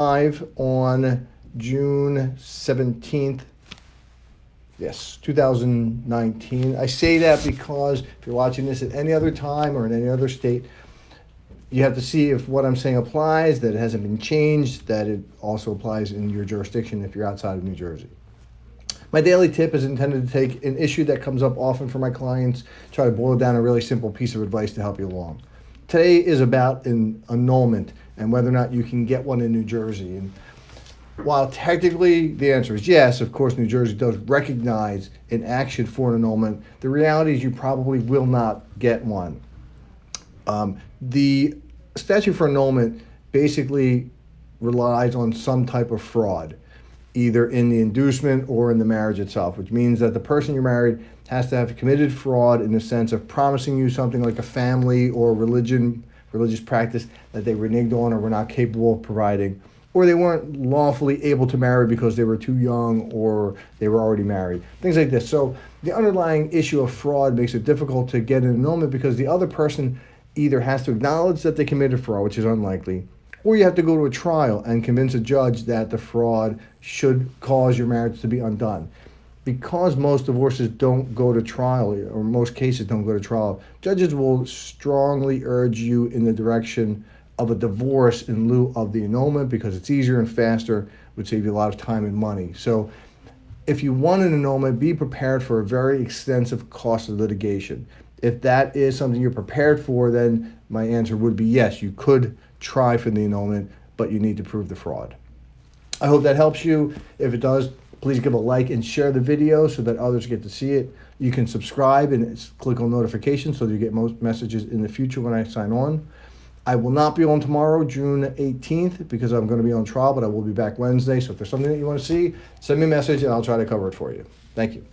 live on June 17th. Yes, 2019. I say that because if you're watching this at any other time or in any other state, you have to see if what I'm saying applies, that it hasn't been changed, that it also applies in your jurisdiction if you're outside of New Jersey. My daily tip is intended to take an issue that comes up often for my clients, try to boil down a really simple piece of advice to help you along. Today is about an annulment and whether or not you can get one in New Jersey. And while technically the answer is yes, of course New Jersey does recognize an action for an annulment, the reality is you probably will not get one. The statute for annulment basically relies on some type of fraud, either in the inducement or in the marriage itself, which means that the person you're married has to have committed fraud in the sense of promising you something like a family or religious practice that they reneged on or were not capable of providing, or they weren't lawfully able to marry because they were too young or they were already married, things like this. So the underlying issue of fraud makes it difficult to get an annulment because the other person either has to acknowledge that they committed fraud, which is unlikely, or you have to go to a trial and convince a judge that the fraud should cause your marriage to be undone. Because most divorces don't go to trial, or most cases don't go to trial, judges will strongly urge you in the direction of a divorce in lieu of the annulment because it's easier and faster, would save you a lot of time and money. So if you want an annulment, be prepared for a very extensive cost of litigation. If that is something you're prepared for, then my answer would be yes, you could try for the annulment, but you need to prove the fraud. I hope that helps you. If it does, please give a like and share the video so that others get to see it. You can subscribe and click on notifications so that you get most messages in the future when I sign on. I will not be on tomorrow, June 18th, because I'm going to be on trial, but I will be back Wednesday. So if there's something that you want to see, send me a message and I'll try to cover it for you. Thank you.